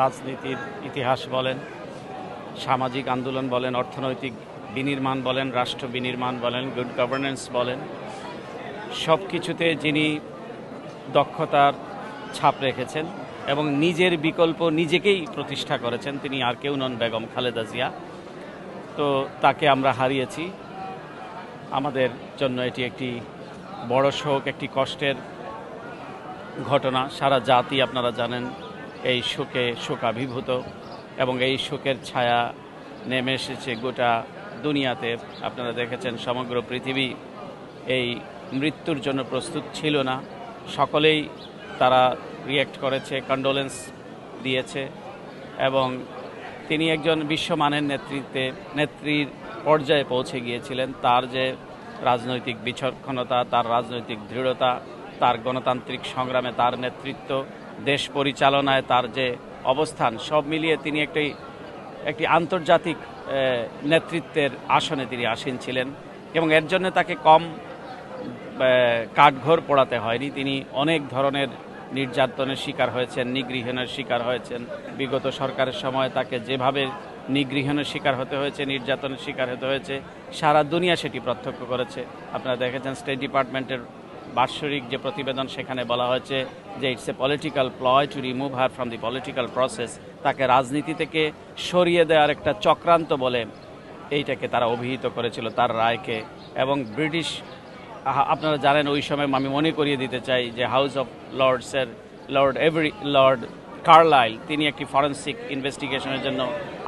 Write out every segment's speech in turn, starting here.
রাজনীতির ইতিহাস বলেন, সামাজিক আন্দোলন বলেন, অর্থনৈতিক বিনির্মাণ বলেন, রাষ্ট্র বিনির্মাণ বলেন, গুড গভর্নেন্স বলেন, সব কিছুতে যিনি দক্ষতার ছাপ রেখেছেন এবং নিজের বিকল্প নিজেকেই প্রতিষ্ঠা করেছেন, তিনি আর কেউ নন, বেগম খালেদা জিয়া। তো তাকে আমরা হারিয়েছি। আমাদের জন্য এটি একটি বড় শোক, একটি কষ্টের ঘটনা। সারা জাতি আপনারা জানেন এই শোকে শোকাভিভূত এবং এই শোকের ছায়া নেমে এসেছে গোটা দুনিয়াতে। আপনারা দেখেছেন সমগ্র পৃথিবী এই মৃত্যুর জন্য প্রস্তুত ছিল না। সকলেই তারা রিয়্যাক্ট করেছে, কন্ডোলেন্স দিয়েছে এবং তিনি একজন বিশ্বমানের নেত্রীর পর্যায়ে পৌঁছে গিয়েছিলেন। তার যে রাজনৈতিক বিচক্ষণতা, তার রাজনৈতিক দৃঢ়তা, তার গণতান্ত্রিক সংগ্রামে তার নেতৃত্ব, দেশ পরিচালনায় তার যে অবস্থান, সব মিলিয়ে তিনি একটি আন্তর্জাতিক নেতৃত্বের আসনে তিনি আসীন ছিলেন এবং এর জন্য তাকে কম কাঠঘর পোড়াতে হয়নি। তিনি অনেক ধরনের নির্যাতনের শিকার হয়েছেন, নিগৃহীনের শিকার হয়েছেন। বিগত সরকারের সময় তাকে যেভাবে নিগৃহীনের শিকার হতে হয়েছে, নির্যাতনের শিকার হতে হয়েছে, সারা দুনিয়া সেটি প্রত্যক্ষ করেছে। আপনারা দেখেছেন স্টেট ডিপার্টমেন্টের বাৎসরিক যে প্রতিবেদন, সেখানে বলা হয়েছে যে it's a political প্লয় to remove her from the political process. তাকে রাজনীতি থেকে সরিয়ে দেওয়ার একটা চক্রান্ত বলে এইটাকে তারা অভিহিত করেছিল, তার রায়কে। এবং ব্রিটিশ, আপনারা জানেন ওই সময় আমি মনে করিয়ে দিতে চাই যে হাউস অফ লর্ডসের লর্ড কার্লাইল, তিনি একটি ফরেন্সিক ইনভেস্টিগেশনের জন্য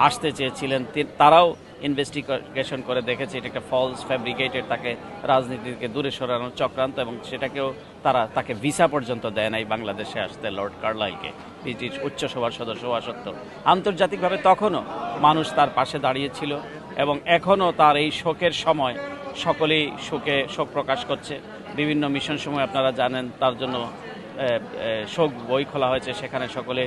আসতে চেয়েছিলেন। তারাও ইনভেস্টিগেশন করে দেখেছে এটা একটা ফলস ফ্যাব্রিকেটেড, তাকে রাজনীতি থেকে দূরে সরানোর চক্রান্ত, এবং সেটাকেও তাকে ভিসা পর্যন্ত দেয় নাই বাংলাদেশে আসতে লর্ড কার্লাইলকে, ব্রিটিশ উচ্চসভার সদস্য হওয়া সত্ত্বেও। আন্তর্জাতিকভাবে তখনও মানুষ তার পাশে দাঁড়িয়েছিল এবং এখনও তার এই শোকের সময় সকলেই শোক প্রকাশ করছে। বিভিন্ন মিশন সময় আপনারা জানেন তার জন্য শোক বই খোলা হয়েছে, সেখানে সকলে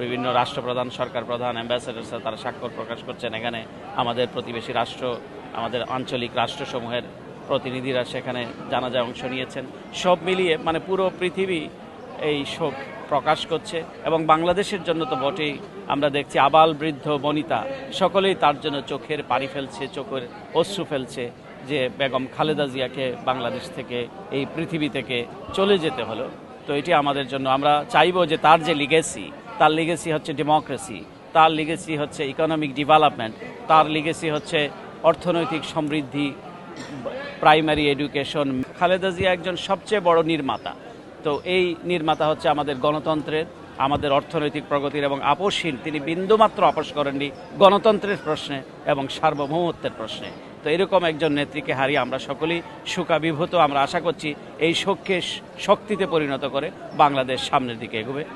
বিভিন্ন রাষ্ট্রপ্রধান, সরকার প্রধান, অ্যাম্বাসেডার্স তারা স্বাক্ষর প্রকাশ করছেন। এখানে আমাদের প্রতিবেশী রাষ্ট্র, আমাদের আঞ্চলিক রাষ্ট্রসমূহের প্রতিনিধিরা সেখানে জানাজায় অংশ নিয়েছেন। সব মিলিয়ে পুরো পৃথিবী এই শোক প্রকাশ করছে এবং বাংলাদেশের জন্য তো বটেই। আমরা দেখছি আবাল বৃদ্ধ বনিতা সকলেই তার জন্য চোখের পানি ফেলছে, চোখের অশ্রু ফেলছে যে বেগম খালেদা জিয়াকে বাংলাদেশ থেকে, এই পৃথিবী থেকে চলে যেতে হলো। তো এটি আমাদের জন্য, আমরা চাইবো যে তার যে লিগেসি, তার লিগেসি হচ্ছে ডেমোক্রেসি, তার লিগেসি হচ্ছে ইকোনমিক ডেভেলপমেন্ট, তার লিগেসি হচ্ছে অর্থনৈতিক সমৃদ্ধি, প্রাইমারি এডুকেশন। খালেদা জিয়া একজন সবচেয়ে বড় নির্মাতা। তো এই নির্মাতা হচ্ছে আমাদের গণতন্ত্রের, আমাদের অর্থনৈতিক প্রগতির এবং আপোষহীন, তিনি বিন্দুমাত্র আপোষ করেননি গণতন্ত্রের প্রশ্নে এবং সার্বভৌমত্বের প্রশ্নে। তো এরকম একজন নেত্রীকে হারিয়ে আমরা সকলেই শোকাভিভূত। আমরা আশা করছি এই শোককে শক্তিতে পরিণত করে বাংলাদেশ সামনের দিকে এগোবে।